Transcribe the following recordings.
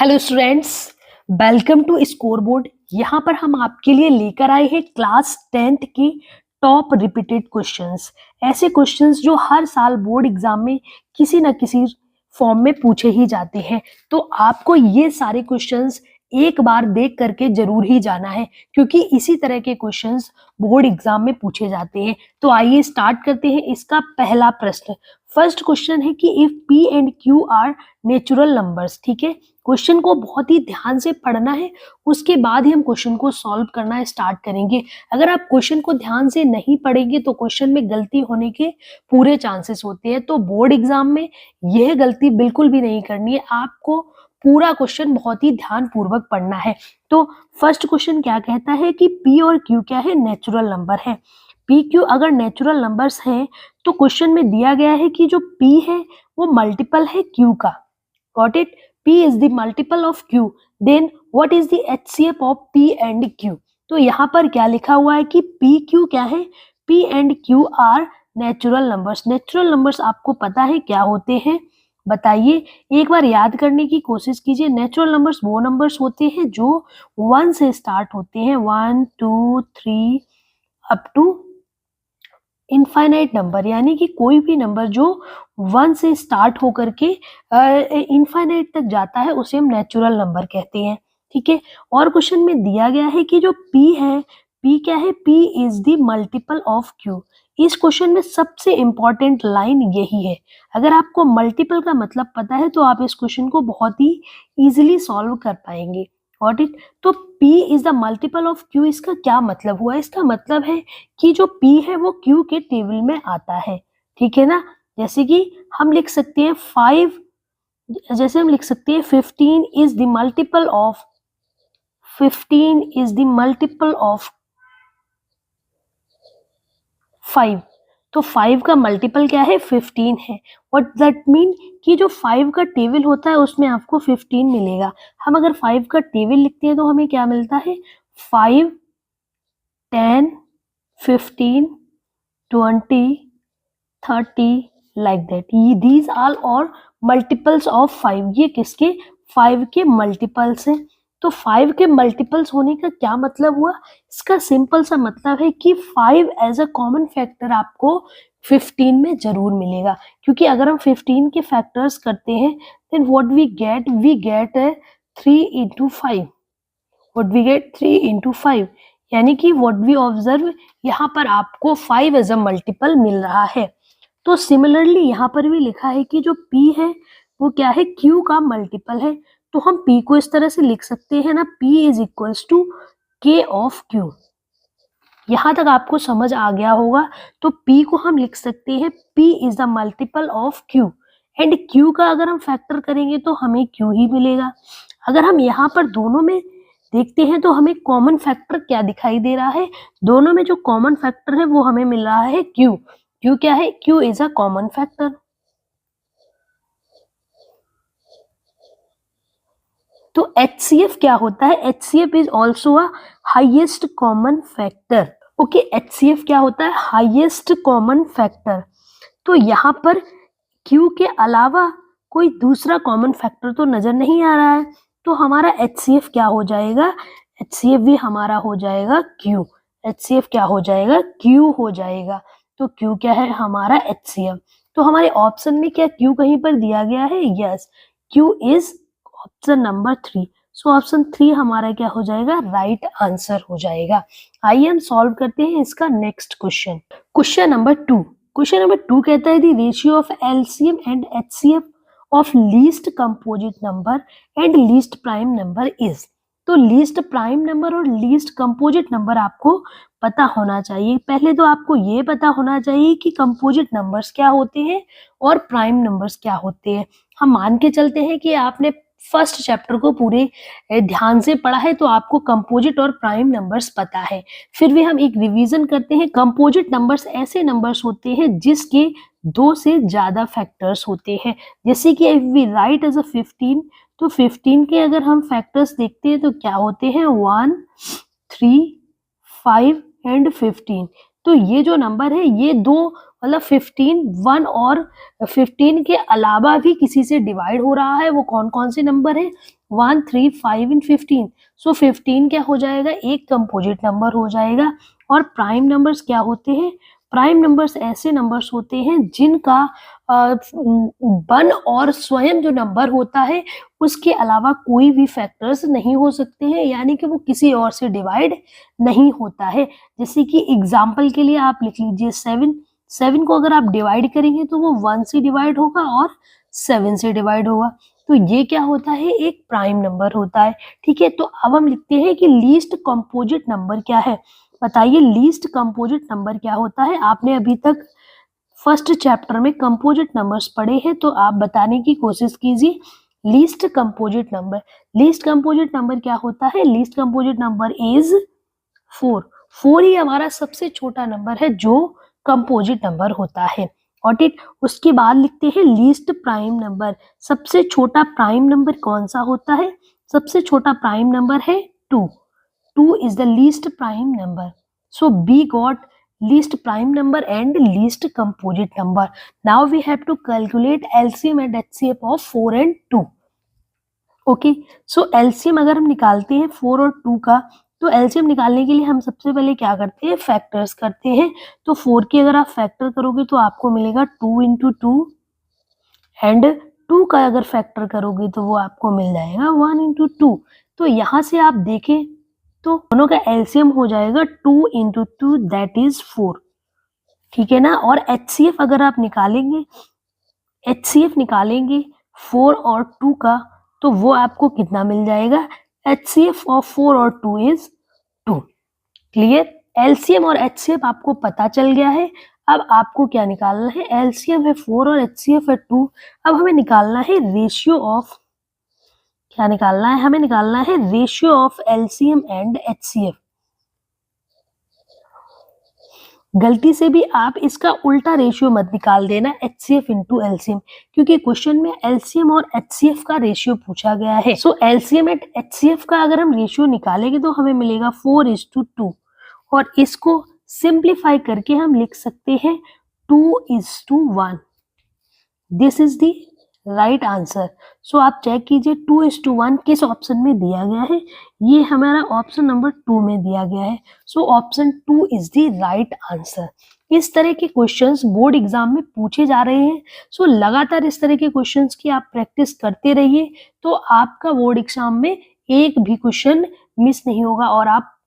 Hello students, welcome to scoreboard. यहाँ पर हम आपके लिए लेकर आए हैं क्लास 10th की टॉप रिपीटेड क्वेश्चंस। ऐसे क्वेश्चंस जो हर साल बोर्ड एग्जाम में किसी न किसी फॉर्म में पूछे ही जाते हैं। तो आपको ये सारे क्वेश्चंस एक बार देख करके जरूर ही जाना है, क्योंकि इसी तरह के क्वेश्चंस बोर्ड एग्जाम में पूछे जाते हैं। तो आइए स्टार्ट करते हैं। इसका पहला प्रश्न, फर्स्ट क्वेश्चन है कि if P and Q are natural numbers. ठीक है, क्वेश्चन को बहुत ही ध्यान से पढ़ना है, उसके बाद ही हम क्वेश्चन को सॉल्व करना स्टार्ट करेंगे। अगर आप क्वेश्चन को ध्यान से नहीं पढ़ेंगे तो क्वेश्चन में गलती होने के पूरे चांसेस होते हैं। तो बोर्ड एग्जाम में यह गलती बिल्कुल भी नहीं करनी है, आपको पूरा क्वेश्चन बहुत ही ध्यान पूर्वक पढ़ना है। तो फर्स्ट क्वेश्चन क्या कहता है कि P और Q क्या है, नेचुरल नंबर है। P Q अगर नेचुरल नंबर्स हैं तो क्वेश्चन में दिया गया है कि जो P है वो मल्टीपल है Q का। Got it? P is the multiple of Q. Then what is the HCF of P and Q? तो यहाँ पर क्या लिखा हुआ है कि P Q क्या है? P and Q are natural numbers. Natural numbers आपको पता है क्या होते हैं, बताइए, एक बार याद करने की कोशिश कीजिए। नेचुरल नंबर्स वो नंबर्स होते हैं जो 1 से स्टार्ट होते हैं, 1 2 3 अप टू इनफाइनाइट नंबर, यानी कि कोई भी नंबर जो 1 से स्टार्ट होकर के इनफाइनाइट तक जाता है उसे हम नेचुरल नंबर कहते हैं। ठीक है, और क्वेश्चन में दिया गया है कि जो P है, P क्या है? P is the multiple of Q। इस क्वेश्चन में सबसे इंपॉर्टेंट लाइन यही है। अगर आपको मल्टीपल का मतलब पता है तो आप इस क्वेश्चन को बहुत ही इजीली सॉल्व कर पाएंगे। Got it? तो P is the multiple of Q, इसका क्या मतलब हुआ? इसका मतलब है कि जो P है वो Q के टेबल में आता है। ठीक है ना? जैसे कि हम लिख सकते हैं 15 इज द मल्टीपल ऑफ 5। तो 5 का मल्टीपल क्या है? 15 है। व्हाट दैट मीन कि जो 5 का टेबल होता है उसमें आपको 15 मिलेगा। हम अगर 5 का टेबल लिखते हैं तो हमें क्या मिलता है? 5 10 15 20 30 लाइक दैट। दीज आल और मल्टीपल्स ऑफ 5। ये किसके? 5 के मल्टीपल्स हैं। तो 5 के मल्टीपल्स होने का क्या मतलब हुआ? इसका सिंपल सा मतलब है कि 5 एज अ कॉमन फैक्टर आपको 15 में जरूर मिलेगा, क्योंकि अगर हम 15 के फैक्टर्स करते हैं then what we get 3 into 5। What we get 3 into 5, यानी कि व्हाट वी ऑब्जर्व, यहाँ पर आपको 5 एज अ मल्टीपल मिल रहा है। तो सिमिलरली यहाँ पर भी लिखा है कि जो P है वो क्या है? Q का मल्टीपल है। तो हम P को इस तरह से लिख सकते हैं ना, P is equals to K of Q। यहाँ तक आपको समझ आ गया होगा। तो P को हम लिख सकते हैं P is the multiple of Q, and Q का अगर हम फैक्टर करेंगे तो हमें Q ही मिलेगा। अगर हम यहाँ पर दोनों में देखते हैं तो हमें कॉमन फैक्टर क्या दिखाई दे रहा है? दोनों में जो कॉमन फैक्टर है वो हमें मिल रहा है Q। Q क्या है? Q is a common factor. तो HCF क्या होता है? HCF is also a highest common factor. Okay, HCF क्या होता है? Highest common factor. तो यहाँ पर Q के अलावा कोई दूसरा कॉमन फैक्टर तो नजर नहीं आ रहा है, तो हमारा HCF क्या हो जाएगा? HCF भी हमारा हो जाएगा Q। HCF क्या हो जाएगा? Q हो जाएगा। तो Q क्या है? हमारा HCF। तो हमारे ऑप्शन में क्या Q कहीं पर दिया गया है? Yes, Q is option number 3। So option 3 हमारा क्या हो जाएगा? राइट आंसर हो जाएगा। आइए हम सॉल्व करते हैं इसका next question. Question number 2। Question number 2 कहता है the ratio of LCM and HCF of least composite number and least prime number is. तो लीस्ट प्राइम नंबर और लीस्ट कंपोजिट नंबर आपको पता होना चाहिए। पहले तो आपको ये पता होना चाहिए कि कंपोजिट नंबर्स क्या होते हैं और प्राइम नंबर्स क्या होते हैं। हम मान के चलते हैं कि आपने फर्स्ट चैप्टर को पूरे ध्यान से पढ़ा है, तो आपको कंपोजिट और प्राइम नंबर्स पता है। फिर भी हम एक रिवीजन करते हैं। कंपोजिट नंबर्स ऐसे नंबर्स होते हैं जिसके 2 से ज्यादा फैक्टर्स होते हैं। जैसे कि if we write as a 15, तो 15 के अगर हम फैक्टर्स देखते हैं तो क्या होते हैं? 1 3 5 एंड 15। तो ये जो नंबर है ये 2 मतलब 15 1 और 15 के अलावा भी किसी से डिवाइड हो रहा है, वो कौन कौन से नंबर है? 1 3 5 एंड 15। सो 15 क्या हो जाएगा? एक कंपोजिट नंबर हो जाएगा। और प्राइम नंबर्स क्या होते हैं? प्राइम नंबर्स ऐसे नंबर्स होते हैं जिनका वन और स्वयं जो नंबर होता है उसके अलावा कोई भी फैक्टर्स नहीं हो सकते हैं, यानी कि वो किसी और से डिवाइड नहीं होता है। जैसे कि एग्जाम्पल के लिए आप लिख लीजिए 7 को अगर आप डिवाइड करेंगे तो वो 1 से डिवाइड होगा और 7 से डिवाइड होगा। तो ये क्या होता है? एक प्राइम नंबर होता है। ठीक है, तो अब हम लिखते हैं कि लीस्ट कंपोजिट नंबर क्या है। बताइए लीस्ट कंपोजिट नंबर क्या होता है? आपने अभी तक फर्स्ट चैप्टर में कंपोजिट नंबर्स पढ़े हैं, तो आप बताने की कोशिश कीजिए। Least composite number, least composite number क्या होता है? Least composite number is 4। 4 ही हमारा सबसे छोटा नंबर है जो कंपोजिट नंबर होता है। और ठीक उसके बाद लिखते हैं लीस्ट प्राइम नंबर। सबसे छोटा प्राइम नंबर कौन सा होता है? सबसे छोटा प्राइम नंबर है 2। 2 is the least prime number. So B got least prime number and least composite number. Now we have to calculate LCM and HCF of 4 and 2. Okay, so LCM अगर हम निकालते हैं 4 और 2 का, तो एलसीएम निकालने के लिए हम सबसे पहले क्या करते हैं? फैक्टर्स करते हैं। तो 4 की अगर आप फैक्टर करोगे तो आपको मिलेगा 2 इंटू 2 एंड 2 का अगर फैक्टर करोगे तो वो आपको मिल जाएगा 1 इंटू 2। तो यहाँ से आप देखें तो दोनों का एलसीएम हो जाएगा 2 इंटू 2 दैट इज 4। ठीक है ना? और एचसीएफ अगर आप निकालेंगे, एचसीएफ निकालेंगे 4 और 2 का, तो वो आपको कितना मिल जाएगा? एचसीएफ ऑफ 4 और 2 इज 2। क्लियर? एलसीएम और एचसीएफ आपको पता चल गया है। अब आपको क्या निकालना है? एलसीएम है 4 और एचसीएफ है 2। अब हमें निकालना है रेशियो ऑफ, क्या निकालना है? हमें निकालना है ratio of LCM and HCF. गलती से भी आप इसका उल्टा रेशियो मत निकाल देना, एचसीएफ इंटू एलसीएम, क्योंकि क्वेश्चन में एलसीएम और एचसीएफ का रेशियो पूछा गया है। सो एलसीएम एंड एचसीएफ का अगर हम रेशियो निकालेंगे तो हमें मिलेगा 4:2 और इसको सिंप्लीफाई करके हम लिख सकते हैं 2:1। This is the right answer. So आप चेक कीजिए 2:1 किस ऑप्शन में दिया गया है? ये हमारा ऑप्शन नंबर 2 में दिया गया है। So option 2 is the right answer. इस तरह के क्वेश्चंस बोर्ड एग्जाम में पूछे जा रहे हैं। सो लगातार इस तरह के क्वेश्चंस की आप प्रैक्टिस करते रहिए, तो आपका बोर्ड एग्जाम में एक भी क्वेश्चन मिस नहीं होगा और आप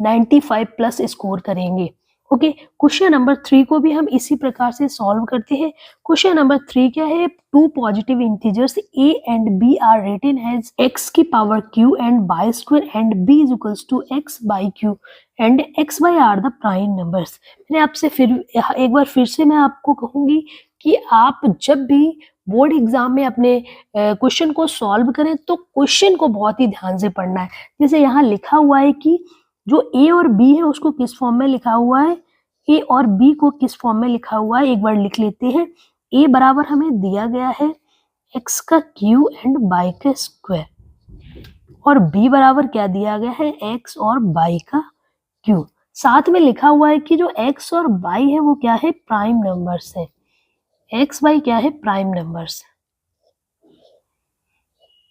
95 प्लस स्कोर करेंगे। ओके, क्वेश्चन नंबर 3 को भी हम इसी प्रकार से सॉल्व करते हैं। क्वेश्चन नंबर 3 क्या है? 2 positive integers a and b are written as x की power q and by square and b is equals to x by q and x by are the prime numbers. मैंने आपसे एक बार फिर से मैं आपको कहूंगी कि आप जब भी बोर्ड एग्जाम में अपने क्वेश्चन को सॉल्व करें तो क्वेश्चन को बहुत ही ध्यान से पढ़ना है। जैसे यहाँ लिखा हुआ है कि जो a और b है उसको किस फॉर्म में लिखा हुआ है, a और b को किस फॉर्म में लिखा हुआ है, एक बार लिख लेते हैं। a बराबर हमें दिया गया है x का क्यू एंड y का स्क्वायर और b बराबर क्या दिया गया है? x और y का क्यू। साथ में लिखा हुआ है कि जो x और y है वो क्या है? प्राइम नंबर्स है। x y क्या है? Prime numbers.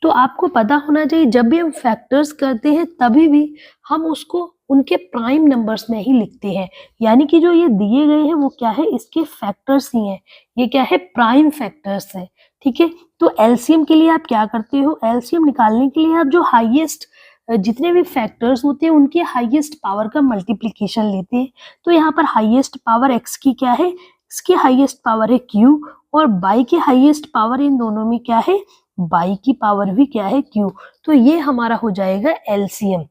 तो आपको पता होना चाहिए जब भी हम फैक्टर्स करते हैं तभी भी हम उसको उनके प्राइम नंबर्स में ही लिखते हैं, यानी कि जो ये दिए गए हैं वो क्या है? इसके फैक्टर्स ही हैं। ये क्या है? प्राइम फैक्टर्स है। ठीक है, तो एलसीएम के लिए आप क्या करते हो? एलसीएम निकालने के लिए आप जो हाईएस्ट जितने भी फैक्टर्स होते हैं उनके हाईएस्ट पावर का मल्टीप्लिकेशन लेते हैं। तो यहाँ पर हाईएस्ट पावर एक्स की क्या है? इसकी हाईएस्ट पावर है क्यू और बाई की हाईएस्ट पावर इन दोनों में क्या है? बाई की पावर भी क्या है? क्यू। तो ये हमारा हो जाएगा एलसीएम।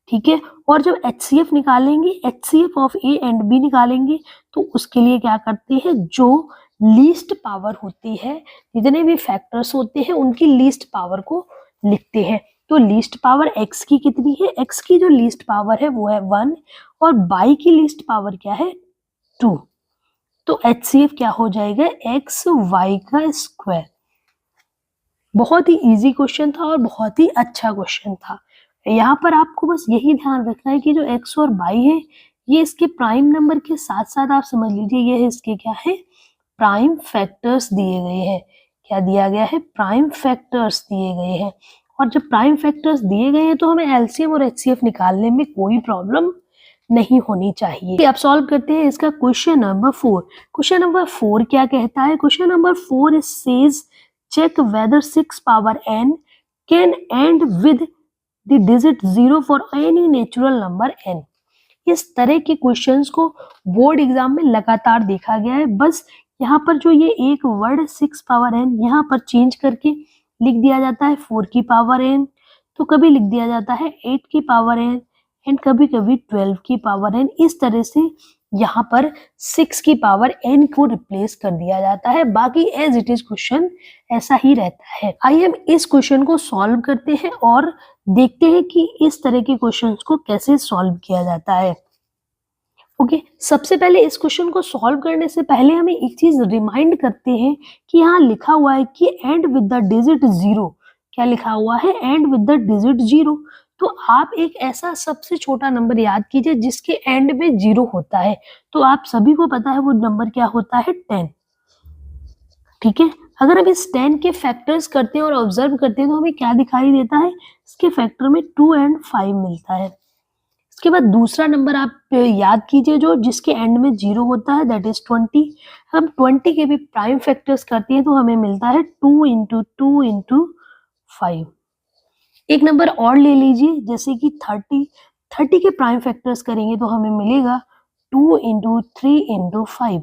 ठीक है, और जब एचसीएफ निकालेंगे, HCF of a and b निकालेंगे, तो उसके लिए क्या करते हैं? जो लीस्ट पावर होती है, जितने भी फैक्टर्स होते हैं उनकी लीस्ट पावर को लिखते हैं। तो लीस्ट पावर एक्स की कितनी है? एक्स की जो लीस्ट पावर है वो है 1 और बाई की लीस्ट पावर क्या है? 2। तो एचसीएफ क्या हो जाएगा? एक्स वाई का स्क्वायर। बहुत ही इजी क्वेश्चन था और बहुत ही अच्छा क्वेश्चन था। यहाँ पर आपको बस यही ध्यान रखना है कि जो x और y है ये इसके प्राइम नंबर के साथ साथ आप समझ लीजिए ये इसके क्या है, प्राइम फैक्टर्स दिए गए हैं। क्या दिया गया है, प्राइम फैक्टर्स दिए गए हैं। और जब प्राइम फैक्टर्स दिए गए हैं तो हमें एलसीएम और एचसीएफ निकालने में कोई प्रॉब्लम नहीं होनी चाहिए। अब सॉल्व करते हैं इसका क्वेश्चन नंबर 4। क्वेश्चन नंबर 4 क्या कहता है, question number 4 is says check whether 6 power n can end with the digit 0 for any natural number n। इस तरह के क्वेश्चंस को बोर्ड एग्जाम में लगातार देखा गया है। बस यहाँ पर जो ये एक वर्ड 6 पावर n यहाँ पर चेंज करके लिख दिया जाता है 4 की पावर n, तो कभी लिख दिया जाता है 8 की पावर n एंड कभी कभी 12 की पावर n। इस तरह से यहाँ पर 6 की पावर n को रिप्लेस कर दिया जाता है। बाकी एज इट इज क्वेश्चन ऐसा ही रहता है। आइए हम इस क्वेश्चन को सॉल्व करते हैं और देखते हैं कि इस तरह के क्वेश्चंस को कैसे सॉल्व किया जाता है। ओके, सबसे पहले इस क्वेश्चन को सॉल्व करने से पहले हमें एक चीज रिमाइंड करते हैं कि यहाँ लिखा हुआ है कि एंड विद द डिजिट 0। क्या लिखा हुआ है, एंड विद द डिजिट 0। तो आप एक ऐसा सबसे छोटा नंबर याद कीजिए जिसके एंड में 0 होता है। तो आप सभी को पता है वो नंबर क्या होता है, 10। ठीक है, अगर हम इस 10 के फैक्टर्स करते हैं और ऑब्जर्व करते हैं तो हमें क्या दिखाई देता है, इसके फैक्टर में 2 एंड 5 मिलता है। इसके बाद दूसरा नंबर आप याद कीजिए जो जिसके एंड में 0 होता है, दैट इज 20। हम 20 के भी प्राइम फैक्टर्स करते हैं तो हमें मिलता है 2 इंटू 2 इंटू 5। एक नंबर और ले लीजिए जैसे कि 30। 30 के प्राइम फैक्टर्स करेंगे तो हमें मिलेगा 2 इंटू 3 इंटू 5।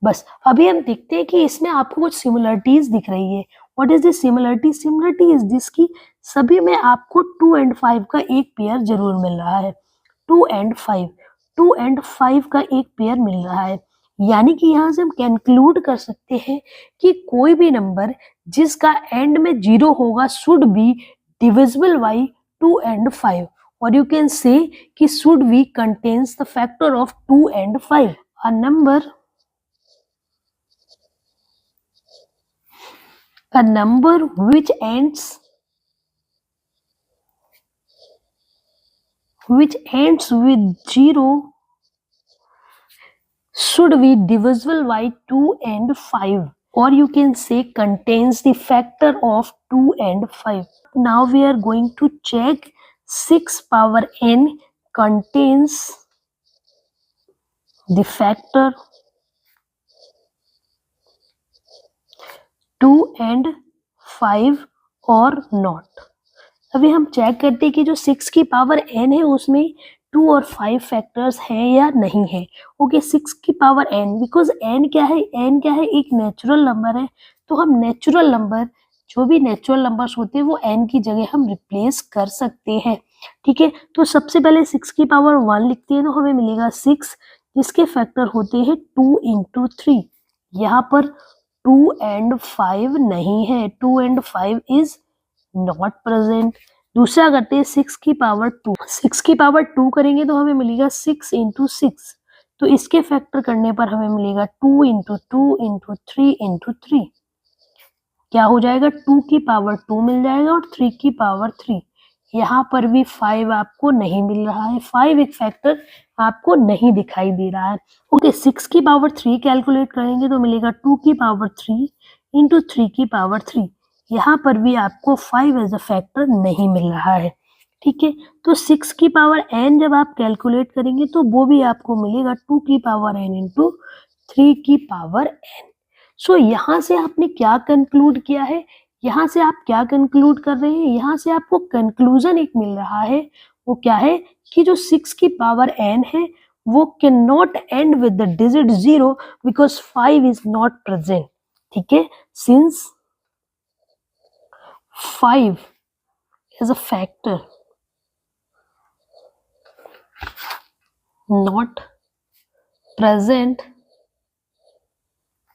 बस अभी हम देखते हैं कि इसमें आपको कुछ सिमिलरिटीज दिख रही है। What is this similarity, similarity is this की सभी में आपको 2 एंड 5 का एक पेयर जरूर मिल रहा है। 2 एंड 5, 2 एंड 5 का एक पेयर मिल रहा है। यानी कि यहाँ से हम कंक्लूड कर सकते हैं कि कोई भी नंबर जिसका एंड में 0 होगा should be divisible by 2 and 5, और यू कैन से कि should be contains the factor of 2 and 5। A number which ends with 0 should be divisible by 2 and 5, or you can say contains the factor of 2 and 5. Now we are going to check 6 power n contains the factor 2 and 5 or not। अभी हम check करते हैं कि जो 6 की power n है उसमें 2 और 5 फैक्टर्स हैं या नहीं है। ओके, 6 की पावर n, बिकॉज n क्या है, n क्या है, एक नेचुरल नंबर है। तो हम नेचुरल नंबर, जो भी नेचुरल नंबर्स होते हैं वो n की जगह हम रिप्लेस कर सकते हैं। ठीक है, तो सबसे पहले 6 की पावर 1 लिखते हैं तो हमें मिलेगा 6, जिसके फैक्टर होते हैं 2 इंटू 3। यहाँ पर 2 एंड 5 नहीं है, 2 एंड 5 इज नॉट प्रेजेंट। दूसरा करते हैं 6 की पावर 2। 6 की पावर 2 करेंगे तो हमें मिलेगा 6 इंटू 6। तो इसके फैक्टर करने पर हमें मिलेगा 2 इंटू 2 इंटू 3 इंटू 3। क्या हो जाएगा, 2 की पावर 2 मिल जाएगा और 3 की पावर 3। यहाँ पर भी 5 आपको नहीं मिल रहा है, 5 एक फैक्टर आपको नहीं दिखाई दे रहा है। ओके, 6 की पावर 3 कैलकुलेट करेंगे तो मिलेगा 2 की पावर 3 इंटू 3 की पावर 3। यहाँ पर भी आपको 5 एज अ फैक्टर नहीं मिल रहा है। ठीक है, तो 6 की पावर n जब आप कैलकुलेट करेंगे तो वो भी आपको मिलेगा 2 की पावर n इंटू 3 की पावर n। सो यहाँ से आपने क्या कंक्लूड किया है, यहाँ से आप क्या कंक्लूड कर रहे हैं, यहाँ से आपको कंक्लूजन एक मिल रहा है। वो क्या है कि जो 6 की पावर n है वो can not and with the digit 0 because 5 is not present. ठीक है, since 5 is a factor not present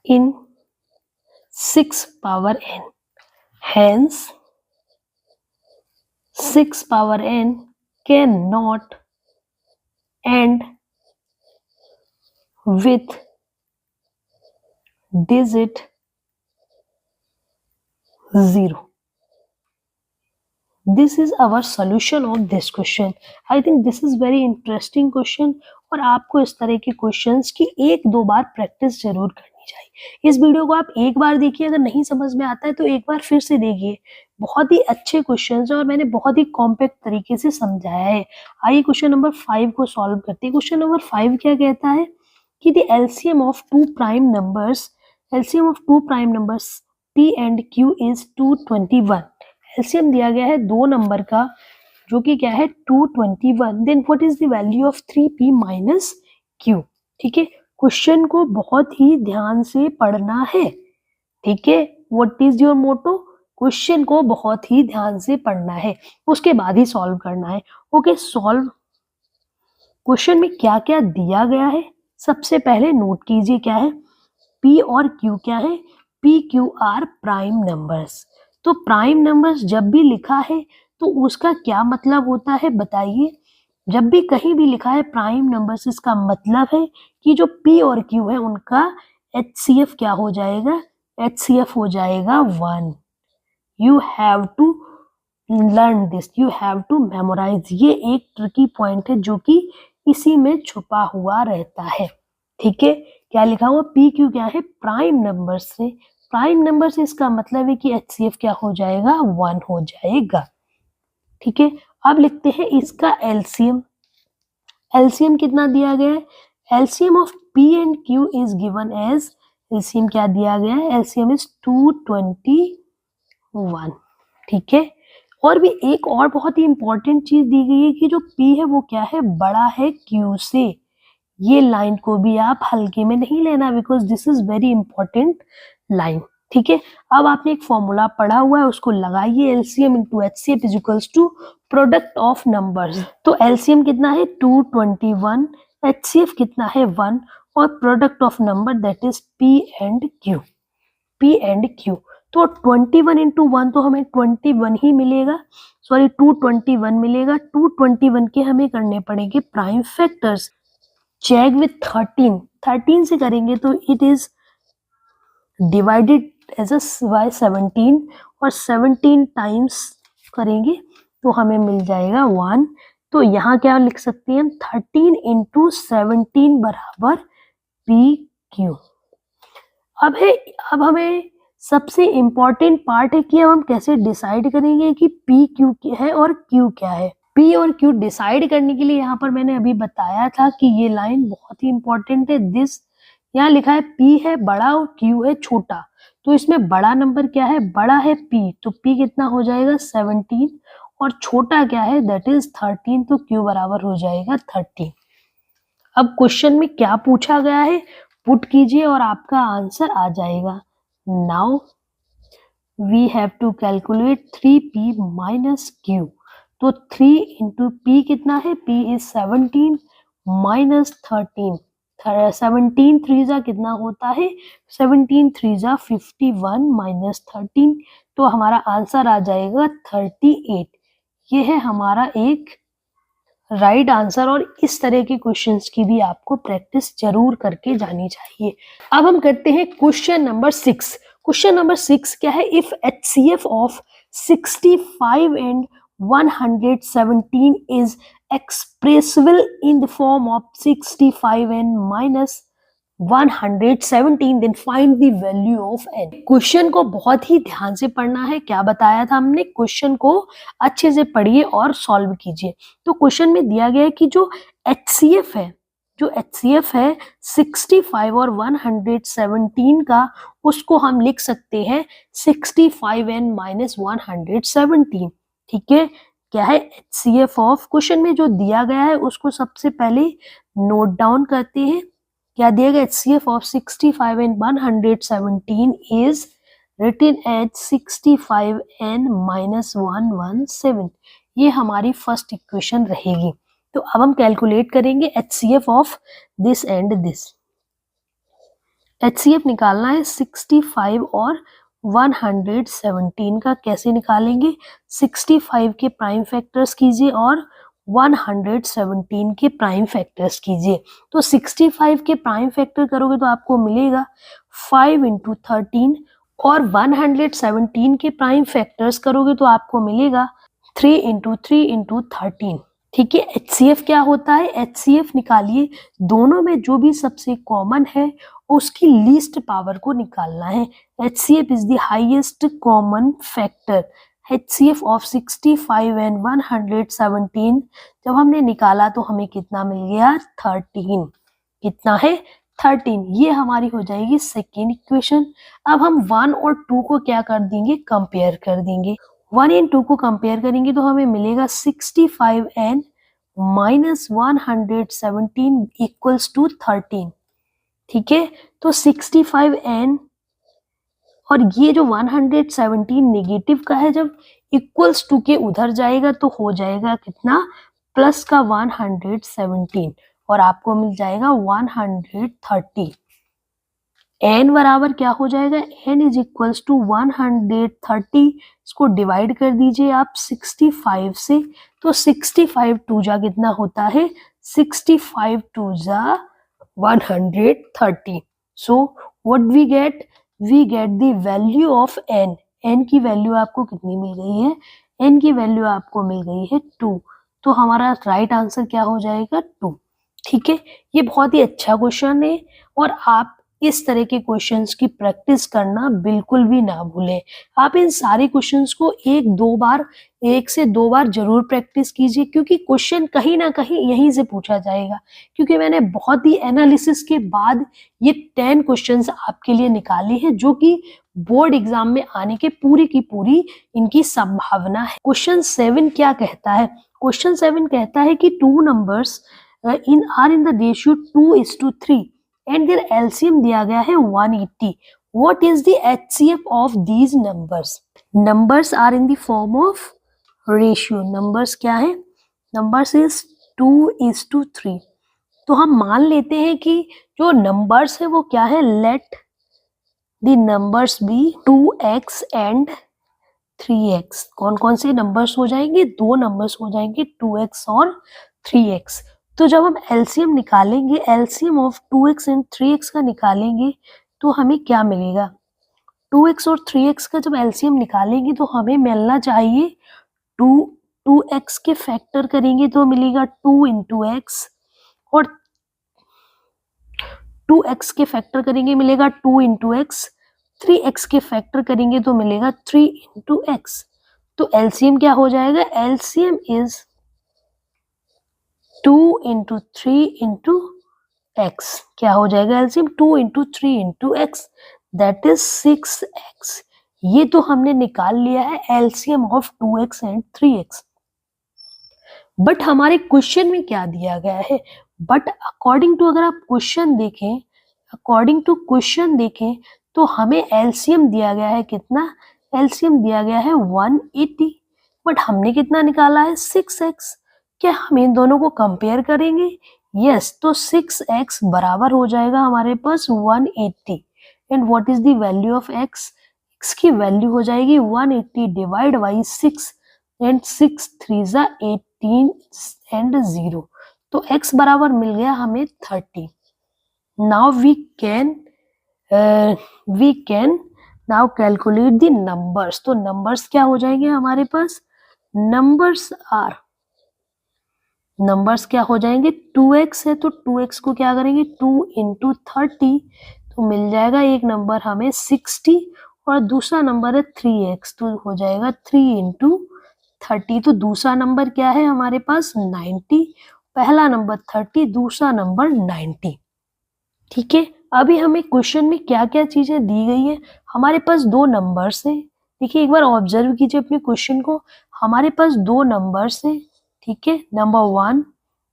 in 6 power n, hence 6 power n cannot end with digit 0। This is our solution of this question. I think this is very interesting question और आपको इस तरह के questions की एक दो बार practice जरूर करनी चाहिए। इस वीडियो को आप एक बार देखिए, अगर नहीं समझ में आता है तो एक बार फिर से देखिए। बहुत ही अच्छे क्वेश्चंस हैं और मैंने बहुत ही कॉम्पैक्ट तरीके से समझाया है। आइए क्वेश्चन नंबर 5 को सॉल्व करते हैं। क्वेश्चन नंबर 5 क्या कहता है कि the LCM of two prime numbers p and q is 221। LCM दिया गया है दो नंबर का जो कि क्या है 221। Then what is the value of 3p minus q। ठीक है, क्वेश्चन को बहुत ही ध्यान से पढ़ना है। ठीक है, what is your motto, question को बहुत ही ध्यान से पढ़ना है, उसके बाद ही सॉल्व करना है। Okay, solve. क्वेश्चन में क्या क्या दिया गया है सबसे पहले नोट कीजिए। क्या है, p और q क्या है, p q are prime numbers. तो प्राइम नंबर्स जब भी लिखा है तो उसका क्या मतलब होता है बताइए। जब भी कहीं भी लिखा है प्राइम नंबर्स, इसका मतलब है कि जो p और q है उनका HCF क्या हो जाएगा, HCF हो जाएगा 1। You have to learn this, you have to memorize. ये एक ट्रिकी पॉइंट है जो कि इसी में छुपा हुआ रहता है। ठीक है, क्या लिखा हुआ, पी क्यू क्या है, प्राइम नंबर से। प्राइम नंबर से इसका मतलब है कि HCF क्या हो जाएगा, 1 हो जाएगा। ठीक है, अब लिखते हैं इसका एलसीएम। एलसीएम कितना दिया गया है, LCM of P and Q is given as, LCM क्या दिया गया है, एलसीएम इज 221। ठीक है, और भी एक और बहुत ही इंपॉर्टेंट चीज दी गई है कि जो P है वो क्या है, बड़ा है Q से। ये लाइन को भी आप हल्के में नहीं लेना because this is very important line. ठीक है, अब आपने एक फॉर्मूला पढ़ा हुआ है उसको लगाइए, LCM into HCF is equals to product of numbers. तो एलसीएम कितना है 221, एचसीएफ कितना है 1 और product of number that is P and Q. तो 21 इंटू 1 तो हमें 21 ही मिलेगा, सॉरी 221 मिलेगा। 221 के हमें करने पड़ेंगे प्राइम फैक्टर्स। चेक विथ 13 से करेंगे तो it is divided as by 17 और 17 टाइम्स करेंगे तो हमें मिल जाएगा 1। तो यहाँ क्या लिख सकते हैं, 13 इंटू 17 बराबर पी क्यू। अब हमें सबसे इंपॉर्टेंट पार्ट है कि अब हम कैसे डिसाइड करेंगे कि पी क्यू क्या है और क्यू क्या है। पी और क्यू डिसाइड करने के लिए यहाँ पर मैंने अभी बताया था कि ये लाइन बहुत ही इंपॉर्टेंट है। दिस यहाँ लिखा है पी है बड़ा और क्यू है छोटा, तो इसमें बड़ा नंबर क्या है, बड़ा है पी, तो पी कितना हो जाएगा 17 और छोटा क्या है दैट इज 13, तो क्यू बराबर हो जाएगा 13। अब क्वेश्चन में क्या पूछा गया है पुट कीजिए और आपका आंसर आ जाएगा। Now we have to calculate 3p minus q। तो 3 इंटू पी कितना है, p इज 17 माइनस 13। 17 3 जा कितना होता है, 17 3 जा 51 माइनस 13, तो हमारा आंसर आ जाएगा 38। ये है हमारा एक राइट आंसर और इस तरह के क्वेश्चंस की भी आपको प्रैक्टिस जरूर करके जानी चाहिए। अब हम करते हैं क्वेश्चन नंबर 6। क्वेश्चन नंबर 6 क्या है, if HCF of 65 and 117 is expressible in the form of 65 and minus 117 then find the value of n। Question को बहुत ही ध्यान से पढ़ना है। क्या बताया था हमने, क्वेश्चन को अच्छे से पढ़िए और सॉल्व कीजिए। तो क्वेश्चन में दिया गया है कि जो HCF है 65 और 117 का, उसको हम लिख सकते हैं 65 एंड माइनस 117। ठीक है, क्या है HCF ऑफ, क्वेश्चन में जो दिया गया है उसको सबसे पहले नोट डाउन करते हैं। क्या दिया गया, HCF of 65 and 117 is written as 65 and minus 117। ये हमारी फर्स्ट इक्वेशन रहेगी। तो अब हम कैलकुलेट करेंगे HCF of this and this. HCF निकालना है 65 और 117 का। कैसे निकालेंगे, 65 के प्राइम फैक्टर्स कीजिए और 117 के प्राइम फैक्टर्स कीजिए। तो 65 के प्राइम फैक्टर करोगे तो आपको मिलेगा 5 इंटू 13 और 117 के प्राइम फैक्टर्स करोगे तो आपको मिलेगा 3 इंटू 3 इंटू 13। ठीक है, HCF क्या होता है? HCF निकालिए, दोनों में जो भी सबसे कॉमन है उसकी लीस्ट पावर को निकालना है। HCF is the highest common factor. HCF of 65 and 117 जब हमने निकाला तो हमें कितना मिल गया? 13। कितना है? 13। ये हमारी हो जाएगी सेकेंड इक्वेशन। अब हम 1 और 2 को क्या कर देंगे? कंपेयर कर देंगे। 1 एंड 2 को कंपेयर करेंगे तो हमें मिलेगा 65 एंड माइनस 117 इक्वल्स टू 13। ठीक है, तो 65 एन और ये जो 117 नेगेटिव का है, जब इक्वल्स टू के उधर जाएगा तो हो जाएगा कितना? प्लस का 117 और आपको मिल जाएगा 130। एन बराबर क्या हो जाएगा? N is equals to 130। इसको डिवाइड कर दीजिए आप 65 से, तो 65 टू जा कितना होता है? 65 टू जा 130। So what we get? We get the value of n. N की वैल्यू आपको कितनी मिल गई है? एन की वैल्यू आपको मिल गई है 2। तो हमारा राइट आंसर क्या हो जाएगा? 2। ठीक है, ये बहुत ही अच्छा क्वेश्चन है और आप इस तरह के क्वेश्चंस की प्रैक्टिस करना बिल्कुल भी ना भूलें। आप इन सारे क्वेश्चंस को एक से दो बार जरूर प्रैक्टिस कीजिए, क्योंकि क्वेश्चन कहीं ना कहीं यहीं से पूछा जाएगा। क्योंकि मैंने बहुत ही एनालिसिस के बाद ये 10 क्वेश्चंस आपके लिए निकाले हैं, जो कि बोर्ड एग्जाम में आने के पूरी की पूरी इनकी संभावना है। क्वेश्चन 7 क्या कहता है? क्वेश्चन 7 कहता है कि two numbers in the ratio 2:3 and their LCM दिया गया है 180। What is the HCF of these numbers? Numbers are in the form of ratio. Numbers क्या है? Numbers is 2:3। तो हम मान लेते हैं कि जो नंबर्स है वो क्या है? Let the numbers be 2x एंड 3x। कौन कौन से नंबर्स हो जाएंगे? दो नंबर्स हो जाएंगे, 2x और 3x। तो जब हम एलसीएम निकालेंगे, एलसीएम ऑफ 2x एंड 3x का निकालेंगे तो हमें क्या मिलेगा? 2x और 3x का जब एलसीएम निकालेंगे तो हमें मिलना चाहिए 2x के फैक्टर करेंगे तो मिलेगा 2 इंटू एक्स, और 2x के फैक्टर करेंगे मिलेगा 2 इंटू एक्स, 3x के फैक्टर करेंगे तो मिलेगा 3 इंटू एक्स। तो एलसीएम क्या हो जाएगा? LCM is 2 into 3 into x. क्या हो जाएगा LCM? 2 into 3 into x, that is 6x। ये तो हमने निकाल लिया है एलसीएम ऑफ 2x एंड 3x। बट हमारे क्वेश्चन में क्या दिया गया है? बट अकॉर्डिंग टू, अगर आप क्वेश्चन देखें, अकॉर्डिंग टू क्वेश्चन देखें तो हमें एलसीएम दिया गया है कितना? एलसीएम दिया गया है 180, बट हमने कितना निकाला है? 6x। क्या हम इन दोनों को कंपेयर करेंगे? यस, तो 6x बराबर हो जाएगा हमारे पास 180। And what is the value of x? x की वैल्यू हो जाएगी 180 डिवाइड बाई 6 एंड 6 3 जा 18 एंड 0। तो x बराबर मिल गया हमें 30। Now we can now calculate the numbers. तो नंबर्स क्या हो जाएंगे हमारे पास? नंबर्स क्या हो जाएंगे? 2x है तो 2x को क्या करेंगे? 2 इंटू 30, तो मिल जाएगा एक नंबर हमें 60 और दूसरा नंबर है 3x, तो हो जाएगा 3 इंटू 30। तो दूसरा नंबर क्या है हमारे पास? 90। पहला नंबर 30, दूसरा नंबर 90। ठीक है, अभी हमें क्वेश्चन में क्या क्या चीजें दी गई है? हमारे पास दो नंबर्स हैं। देखिए, एक बार ऑब्जर्व कीजिए अपने क्वेश्चन को। हमारे पास दो नंबर्स हैं, ठीक है, नंबर 1,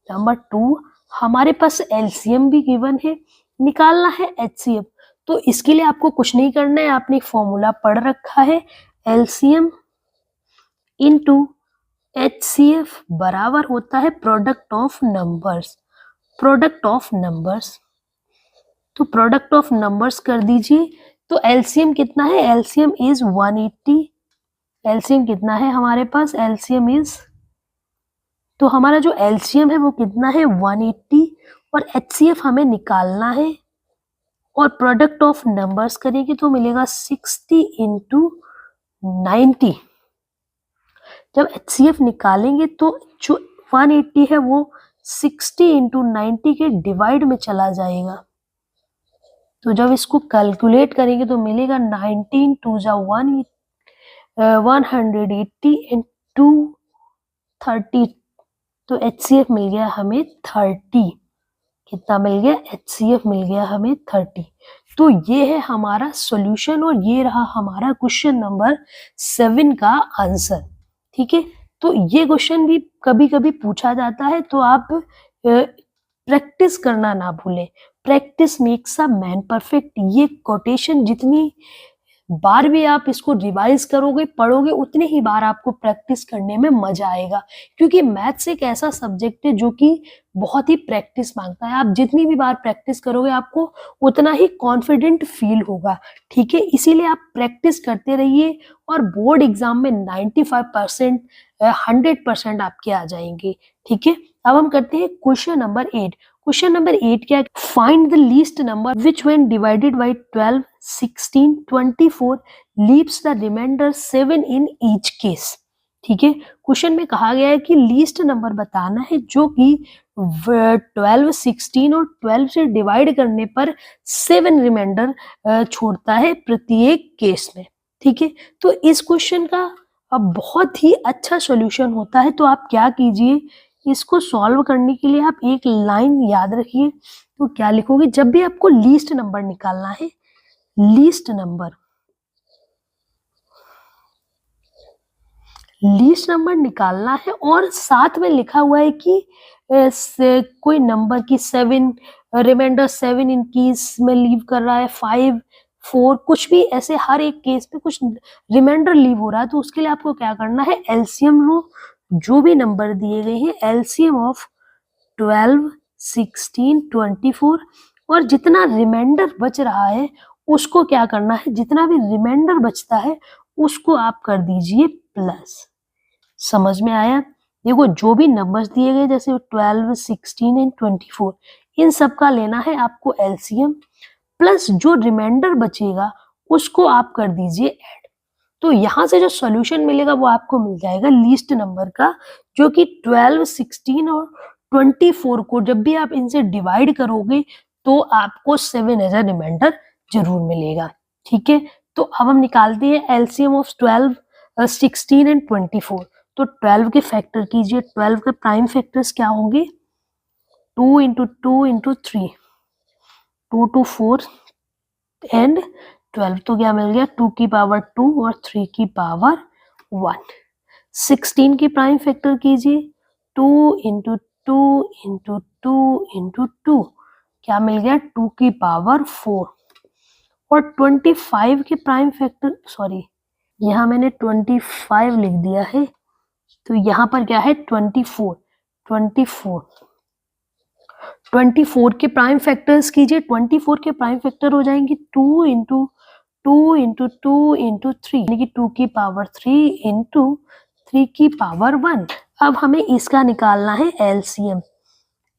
नंबर 2। हमारे पास एलसीएम भी गिवन है, निकालना है HCF। तो इसके लिए आपको कुछ नहीं करना है, आपने एक फॉर्मूला पढ़ रखा है, एलसीएम इनटू HCF बराबर होता है product of numbers. Product of numbers, तो प्रोडक्ट ऑफ नंबर्स कर दीजिए। तो एलसीएम कितना है? LCM is 180। एलसीएम कितना है हमारे पास? एलसीएम इज, तो हमारा जो एलसीएम है वो कितना है? 180, और HCF हमें निकालना है, और प्रोडक्ट ऑफ नंबर्स करेंगे तो मिलेगा 60 इंटू 90। जब HCF निकालेंगे तो जो 180 है वो 60 इंटू 90 के डिवाइड में चला जाएगा। तो जब इसको कैलकुलेट करेंगे तो मिलेगा 19 टू जा 180 इंटू 30, तो HCF मिल गया हमें 30। कितना मिल गया? HCF मिल गया हमें 30। तो ये है हमारा सॉल्यूशन और ये रहा हमारा क्वेश्चन नंबर 7 का आंसर। ठीक है, तो ये क्वेश्चन भी कभी कभी पूछा जाता है, तो आप प्रैक्टिस करना ना भूलें। Practice makes a man perfect. ये कोटेशन जितनी बार भी आप इसको रिवाइज करोगे, पढ़ोगे, उतनी ही बार आपको प्रैक्टिस करने में मजा आएगा, क्योंकि मैथ्स एक ऐसा सब्जेक्ट है जो कि बहुत ही प्रैक्टिस मांगता है। आप जितनी भी बार प्रैक्टिस करोगे आपको उतना ही कॉन्फिडेंट फील होगा। ठीक है, इसीलिए आप प्रैक्टिस करते रहिए और बोर्ड एग्जाम में 95% 100% आपके आ जाएंगे। ठीक है, अब हम करते हैं क्वेश्चन नंबर 8। क्वेश्चन नंबर 8 क्या है? Find the least number which when divided by 12, 16, 24 leaves the remainder 7 in each case. ठीक है, क्वेश्चन में कहा गया है कि लीस्ट नंबर बताना है जो कि 12, 16 और 12 से डिवाइड करने पर 7 रिमाइंडर छोड़ता है प्रत्येक केस में। ठीक है, तो इस क्वेश्चन का अब बहुत ही अच्छा सॉल्यूशन होता है। तो आप क्या कीजिए, इसको सॉल्व करने के लिए आप एक लाइन याद रखिए। तो क्या लिखोगे? जब भी आपको लीस्ट नंबर निकालना है, लीस्ट नंबर निकालना है और साथ में लिखा हुआ है कि कोई नंबर की 7 रिमाइंडर 7 इन कीज में लीव कर रहा है, 5, 4, कुछ भी ऐसे हर एक केस में कुछ रिमाइंडर लीव हो रहा है। तो उसके लिए आपको क्या करना है? एलसीएम लो, जो भी नंबर दिए गए हैं एलसीएम ऑफ 12, 16, 24 और जितना रिमाइंडर बच रहा है उसको क्या करना है? जितना भी रिमाइंडर बचता है उसको आप कर दीजिए प्लस। समझ में आया? देखो, जो भी नंबर्स दिए गए जैसे 12, 16 एंड 24, इन सब का लेना है आपको एलसीएम, प्लस जो रिमाइंडर बचेगा उसको आप कर दीजिए ऐड। तो यहाँ से जो सॉल्यूशन मिलेगा वो आपको मिल जाएगा लीस्ट नंबर का, जो कि 12, 16 और 24 को जब भी आप इनसे डिवाइड करोगे तो आपको 7 एज अ रिमाइंडर जरूर मिलेगा। ठीक है, तो अब हम निकालते हैं एलसीएम ऑफ 12, 16 एंड 24। तो 12 के फैक्टर कीजिए। 12 के प्राइम फैक्टर्स क्या होंगे? 2 इंटू 2 इंटू 3, 2 to 4 एंड 12, तो क्या मिल गया? 2 की पावर 2 और 3 की पावर 1। 16 की प्राइम फैक्टर कीजिए। 2 इंटू 2 इंटू 2 इंटू 2, क्या मिल गया? 2 की पावर 4। और 25 के प्राइम फैक्टर, सॉरी यहाँ मैंने 25 लिख दिया है, तो यहाँ पर क्या है? 24। 24 के प्राइम फैक्टर्स कीजिए। 24 के प्राइम फैक्टर हो जाएंगे 2 इंटू 2 इंटू 2 इंटू 3, यानी कि 2 की पावर 3 इंटू 3 की पावर 1। अब हमें इसका निकालना है एलसीएम।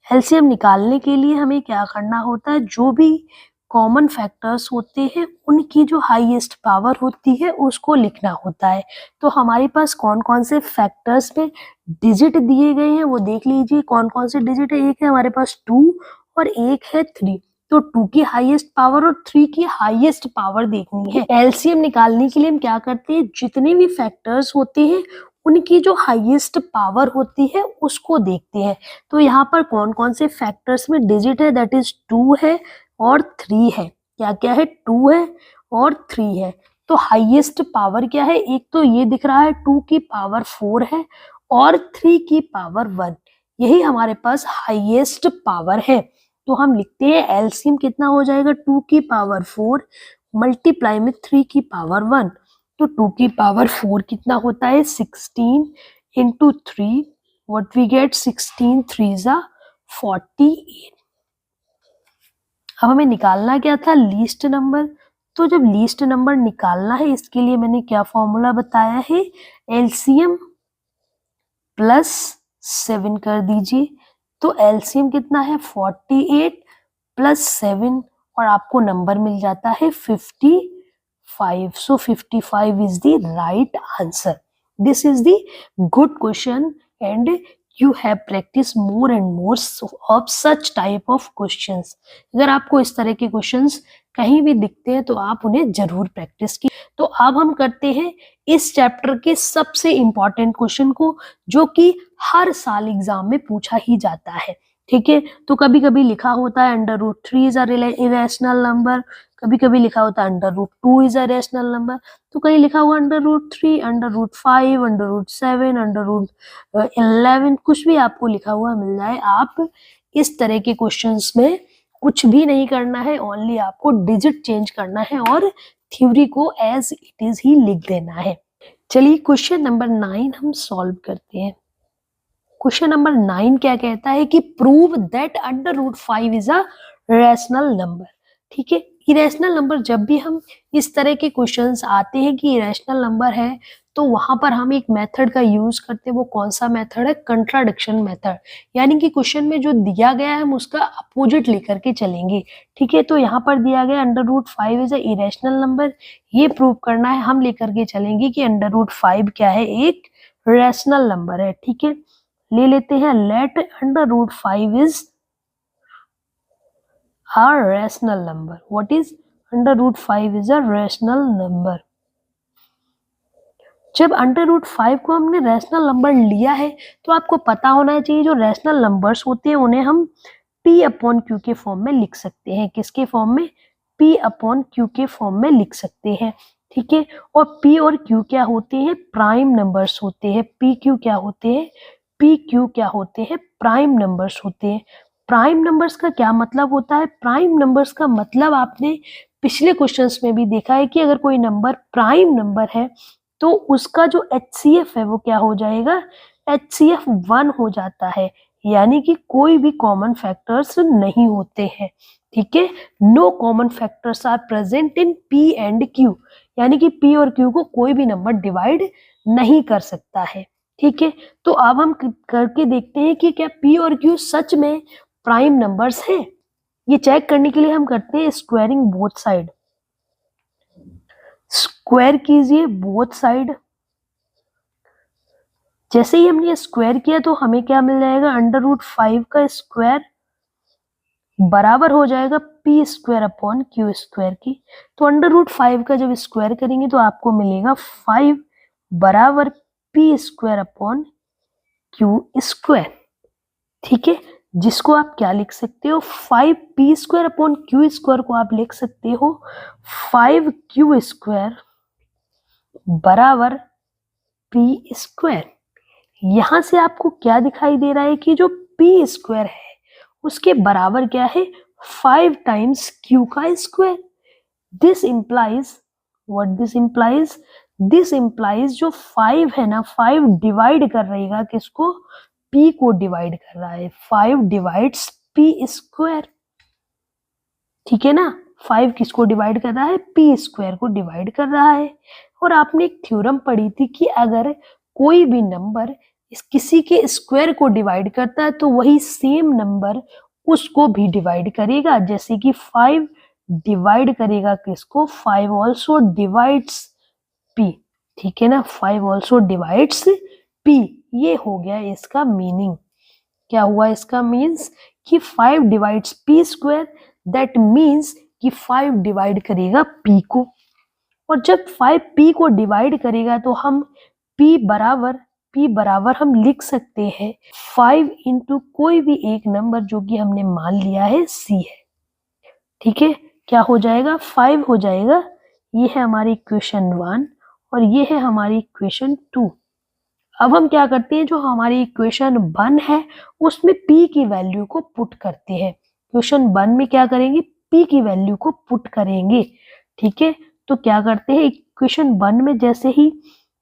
एलसीएम निकालने के लिए हमें क्या करना होता है? जो भी कॉमन फैक्टर्स होते हैं उनकी जो हाईएस्ट पावर होती है उसको लिखना होता है। तो हमारे पास कौन कौन से फैक्टर्स में डिजिट दिए गए हैं वो देख लीजिए। कौन कौन से डिजिट है? एक है हमारे पास 2 और एक है 3। तो 2 की हाईएस्ट पावर और 3 की हाईएस्ट पावर देखनी है। एलसीएम निकालने के लिए हम क्या करते हैं? जितने भी फैक्टर्स होते हैं उनकी जो हाईएस्ट पावर होती है उसको देखते हैं। तो यहाँ पर कौन कौन से फैक्टर्स में डिजिट है? दैट इज 2 है और 3 है। क्या क्या है? 2 है और 3 है। तो हाईएस्ट पावर क्या है? एक तो ये दिख रहा है 2 की पावर 4 है और 3 की पावर 1, यही हमारे पास हाईएस्ट पावर है। तो हम लिखते हैं एलसीएम कितना हो जाएगा? 2 की पावर 4 मल्टीप्लाई में 3 की पावर 1। तो 2 की पावर 4 कितना होता है? 16 इंटू 3, व्हाट वी गेट? 16 3 जा 48। अब हमें निकालना क्या था? Least number. तो जब लीस्ट नंबर निकालना है इसके लिए मैंने क्या फॉर्मूला बताया है? एलसीएम प्लस 7 कर दीजिए। तो एलसीएम कितना है? 48 प्लस 7 और आपको नंबर मिल जाता है 55। सो 55 is the right answer. This is the good question and you have practiced more and more of such type of questions. अगर आपको इस तरह के क्वेश्चंस कहीं भी दिखते हैं तो आप उन्हें जरूर प्रैक्टिस की। तो अब हम करते हैं इस चैप्टर के सबसे इंपॉर्टेंट क्वेश्चन को, जो कि हर साल एग्जाम में पूछा ही जाता है। ठीक है, तो कभी कभी लिखा होता है √3 इज अ इरेशनल नंबर, कभी कभी लिखा होता है √2 इज अ रेशनल नंबर, तो कहीं लिखा हुआ √3, √5, √7, √11, कुछ भी आपको लिखा हुआ मिल जाए। आप इस तरह के क्वेश्चंस में कुछ भी नहीं करना है, ओनली आपको डिजिट चेंज करना है और थ्योरी को एज इट इज ही लिख देना है। चलिए क्वेश्चन नंबर 9 हम सॉल्व करते हैं। क्वेश्चन नंबर 9 क्या कहता है कि prove that √5 is a rational number. ठीक है, इरेशनल नंबर जब भी हम इस तरह के क्वेश्चंस आते हैं कि इरेशनल नंबर है, तो वहां पर हम एक मेथड का यूज करते हैं। वो कौन सा मेथड है? Contradiction method. यानी कि क्वेश्चन में जो दिया गया है हम उसका अपोजिट लेकर के चलेंगे। ठीक है, तो यहाँ पर दिया गया √5 इज अ इरेशनल नंबर, ये प्रूव करना है। हम लेकर के चलेंगे कि √5 क्या है? एक रैशनल नंबर है। ठीक है, ले लेते हैं let √5 is a rational number. What is √5 is a rational number. जब √5 को हमने रैशनल नंबर लिया है तो आपको पता होना चाहिए जो रैशनल नंबर्स होते हैं उन्हें हम P/Q के फॉर्म में लिख सकते हैं। किसके फॉर्म में? P/Q के फॉर्म में लिख सकते हैं। ठीक है, और P और Q क्या होते हैं? प्राइम नंबर्स होते हैं। PQ क्या होते हैं? PQ क्या होते हैं? प्राइम नंबर्स होते हैं। प्राइम नंबर्स का क्या मतलब होता है? प्राइम नंबर्स का मतलब आपने पिछले क्वेश्चंस में भी देखा है कि अगर कोई नंबर प्राइम नंबर है तो उसका जो HCF है वो क्या हो जाएगा? HCF 1 हो जाता है, यानी कि कोई भी कॉमन फैक्टर्स नहीं होते हैं। ठीक है, no common factors are present in P and Q, यानी कि P और Q को कोई भी नंबर डिवाइड नहीं कर सकता है। ठीक है, तो अब हम करके देखते हैं कि क्या P और Q सच में प्राइम नंबर्स हैं। ये चेक करने के लिए हम करते हैं स्क्वायरिंग बोथ साइड। स्क्वायर कीजिए बोथ साइड। जैसे ही हमने स्क्वायर किया तो हमें क्या मिल जाएगा? √5 का स्क्वायर बराबर हो जाएगा P²/Q² की। तो √5 का जब स्क्वायर करेंगे तो आपको मिलेगा 5 बराबर P²/Q²। ठीक है, जिसको आप क्या लिख सकते हो? 5P²/Q² को आप लिख सकते हो 5Q² बराबर P²। यहां से आपको क्या दिखाई दे रहा है कि जो P² है उसके बराबर क्या है? 5 टाइम्स Q का square. This implies what? This implies जो 5 है ना, 5 डिवाइड कर रहेगा किसको? P को डिवाइड कर रहा है। 5 डिवाइड्स P²। ठीक है ना, 5 किसको डिवाइड कर रहा है? P² को डिवाइड कर रहा है। और आपने एक थ्योरम पढ़ी थी कि अगर कोई भी नंबर किसी के स्क्वायर को डिवाइड करता है तो वही सेम नंबर उसको भी डिवाइड करेगा। जैसे कि 5 डिवाइड करेगा किसको? 5 ऑल्सो डिवाइड्स P। ठीक है ना, 5 ऑल्सो डिवाइड्स P। ये हो गया इसका मीनिंग। क्या हुआ इसका मीन्स? कि 5 डिवाइड्स P², दैट मीन्स कि 5 डिवाइड करेगा P को। और जब 5 P को डिवाइड करेगा तो हम P बराबर हम लिख सकते हैं 5 इंटू कोई भी एक नंबर जो कि हमने मान लिया है C है। ठीक है, क्या हो जाएगा? 5 हो जाएगा। ये है हमारी इक्वेशन 1 और ये है हमारी इक्वेशन 2। अब हम क्या करते हैं, जो हमारी इक्वेशन 1 है उसमें P की वैल्यू को पुट करते हैं। इक्वेशन 1 में क्या करेंगे? P की वैल्यू को पुट करेंगे। ठीक है, तो क्या करते हैं इक्वेशन 1 में जैसे ही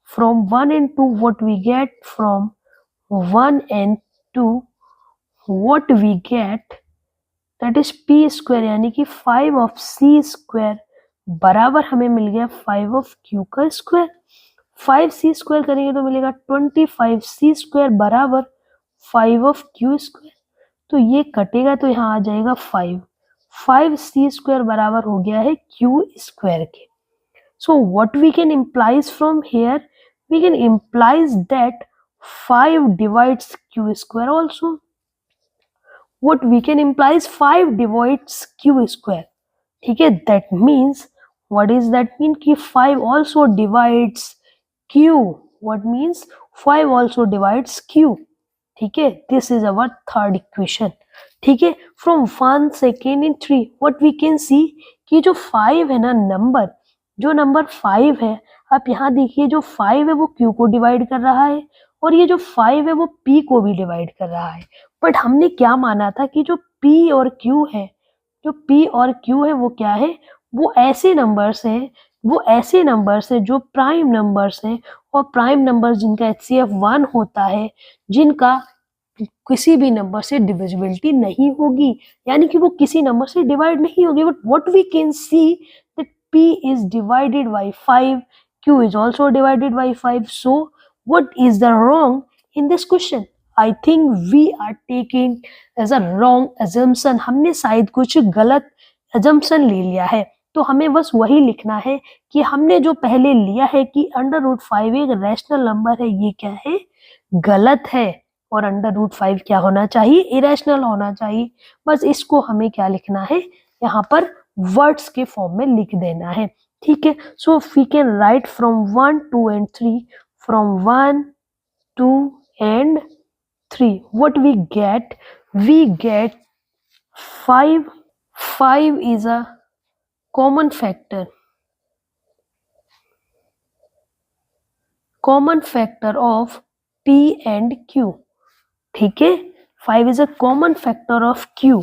from 1 and 2 what we get, from 1 and 2 what we get, that is P² यानी कि 5 of C² बराबर हमें मिल गया 5 of Q का स्क्वायर। 5C² करेंगे तो मिलेगा 25C² बराबर 5 of Q²। तो ये कटेगा तो यहाँ आ जाएगा 5C² बराबर हो गया है Q² के। So what we can implies from here, we can implies that 5 divides q square also. What we can implies 5 divides q square. ठीक है, that means what is that mean कि 5 also divides q. what means 5 also divides q. ठीक है, this is our third equation. ठीक है, from 1 2nd and 3 what we can see कि जो 5 है ना नंबर, जो नंबर 5 है, आप यहाँ देखिए जो 5 है वो q को डिवाइड कर रहा है और ये जो 5 है वो p को भी डिवाइड कर रहा है. बट हमने क्या माना था कि जो p और q है, जो p और q है वो क्या है, वो ऐसे नंबर्स हैं, वो ऐसे नंबर्स हैं जो प्राइम नंबर्स हैं और प्राइम नंबर्स जिनका HCF 1 होता है, जिनका किसी भी नंबर से डिविजिबिलिटी नहीं होगी, यानी कि वो किसी नंबर से डिवाइड नहीं होगी. But what we can see that p is divided by 5, q is also divided by 5. So what is the wrong in this question? I think we are taking as a wrong assumption. हमने शायद कुछ गलत assumption ले लिया है. तो हमें बस वही लिखना है कि हमने जो पहले लिया है कि √5 एक रैशनल नंबर है, ये क्या है, गलत है. और √5 क्या होना चाहिए, इरेशनल होना चाहिए. बस इसको हमें क्या लिखना है, यहाँ पर वर्ड्स के फॉर्म में लिख देना है. ठीक है, so we can write from 1 2 and 3. From 1 2 and 3 what we get 5. 5 is a common factor of p and q. ठीक है, 5 is a common factor of q.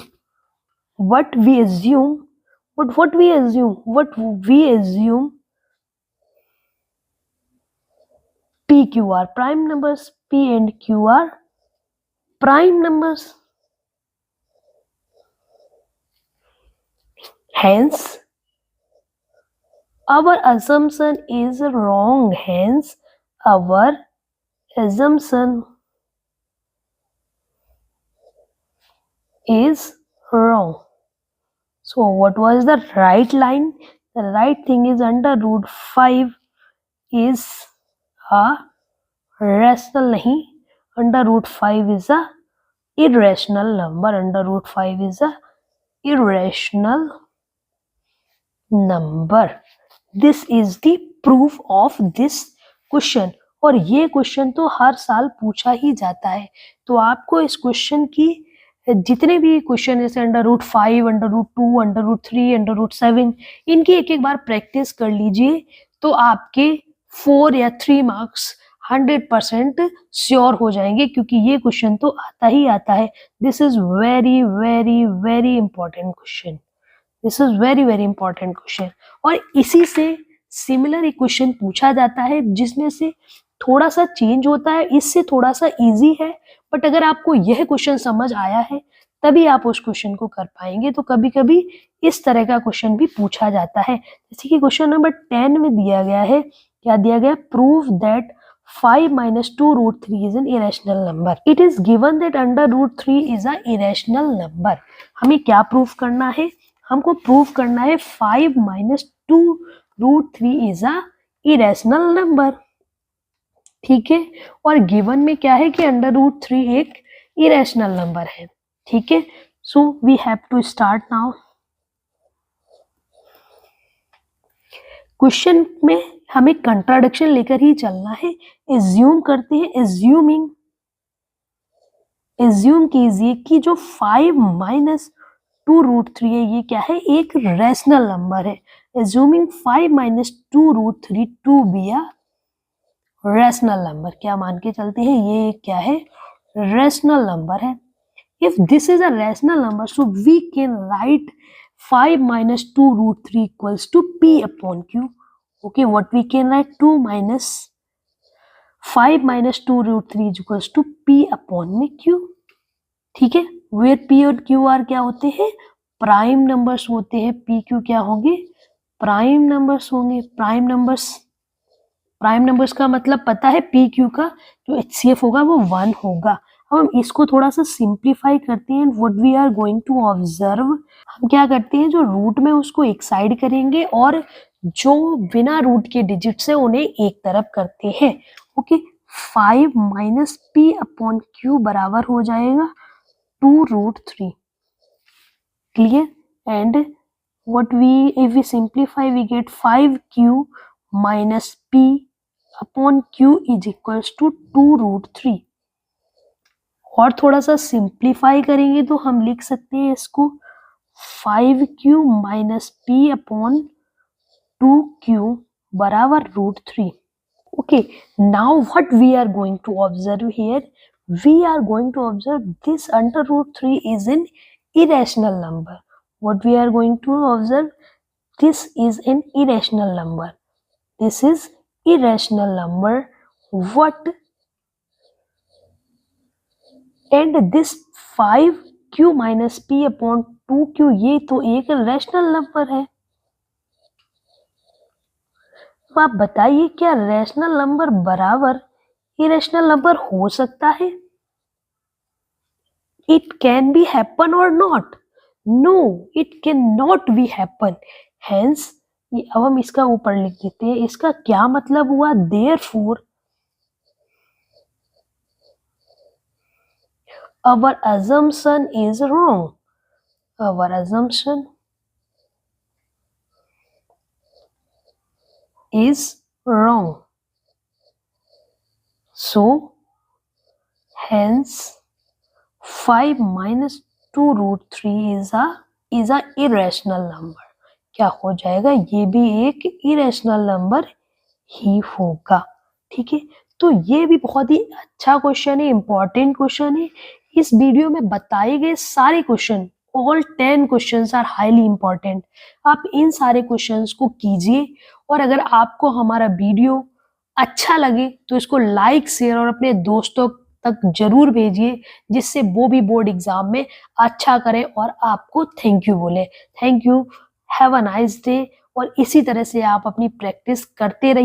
what we assume p q are prime numbers, p and q are prime numbers. Hence our assumption is wrong. Our assumption is wrong. So what was the right line? The right thing is √5 is a rational नहीं, √5 is a irrational number. √5 is a irrational number. This is the proof of this question. और ये question तो हर साल पूछा ही जाता है. तो आपको इस क्वेश्चन की जितने भी क्वेश्चन जैसे √5, √2, √3, √7 इनकी एक एक बार प्रैक्टिस कर लीजिए तो आपके 4 या 3 मार्क्स 100% श्योर हो जाएंगे, क्योंकि ये क्वेश्चन तो आता ही आता है. This is very very very important question. This is very very important question. और इसी से सिमिलर एक क्वेश्चन पूछा जाता है जिसमें से थोड़ा सा चेंज होता है, इससे थोड़ा सा इजी है. बट अगर आपको यह क्वेश्चन समझ आया है तभी आप उस क्वेश्चन को कर पाएंगे. तो कभी कभी इस तरह का क्वेश्चन भी पूछा जाता है, जैसे कि क्वेश्चन नंबर 10 में दिया गया है. क्या दिया गया, prove that 5 minus 2√3 is an irrational number. It is given that √3 is a irrational number. हमें क्या प्रूव करना है, हमको प्रूव करना है 5 minus 2√3 is a irrational number. ठीक है, और गिवन में क्या है कि √3 एक इरेशनल नंबर है. ठीक है, so we have to start now. Question में हमें कंट्राडिक्शन लेकर ही चलना है. एज्यूम करते हैं, एज्यूम कीजिए कि जो 5 minus 2√3 है ये क्या है, एक रैशनल नंबर है. Assuming 5 minus 2√3 to be a rational number. क्या मान के चलते हैं, ये क्या है, रैशनल नंबर है. If this is a rational number so we can write 5 minus 2√3 equals to p upon q. Okay, what we can write, 5 minus 2√3 is equals to p upon में q. ठीक है, where p और q are क्या होते हैं, prime numbers होते हैं. p q क्या होंगे, प्राइम नंबर्स होंगे. प्राइम नंबर्स का मतलब पता है, पी क्यू का जो HCF होगा वो 1 होगा. अब हम इसको थोड़ा सा सिंप्लीफाई करते हैं. What we are going to observe, हम क्या करते हैं, जो रूट में उसको एक साइड करेंगे और जो बिना रूट के डिजिट्स है उन्हें एक तरफ करते हैं। Okay, 5 minus P upon Q बराबर हो जाएगा 2√3। Clear? And what we if we simplify we get 5q minus p upon q is equals to 2√3। और थोड़ा सा सिंप्लीफाई करेंगे तो हम लिख सकते हैं इसको 5q minus p upon 2q बराबर √3। Okay, now what we are going to observe here, we are going to observe this under √3 is an irrational number. What we are going to observe, this is an irrational number. This is irrational number. What? And this 5q minus p upon 2q ये तो एक rational number है। तो आप बताइए क्या rational number बराबर irrational number हो सकता है? It can be happen or not? No, it cannot be happen. Hence, अब हम इसका ऊपर लिख देते हैं। इसका क्या मतलब हुआ? Therefore, our assumption is wrong. Our assumption is wrong. So, hence 5 minus 2√3 is a irrational number. क्या हो जाएगा? ये भी एक इरेशनल नंबर ही होगा। ठीक है, तो ये भी बहुत ही अच्छा क्वेश्चन है, इंपॉर्टेंट क्वेश्चन है। इस वीडियो में बताए गए सारे question, all 10 questions are highly important. आप इन सारे क्वेश्चंस को कीजिए और अगर आपको हमारा वीडियो अच्छा लगे तो इसको लाइक, शेयर और अपने दोस्तों तक जरूर भेजिए, जिससे वो भी बोर्ड एग्जाम में अच्छा करें और आपको थैंक यू बोले। Thank you, have a nice day. और इसी तरह से आप अपनी प्रैक्टिस करते रहिए।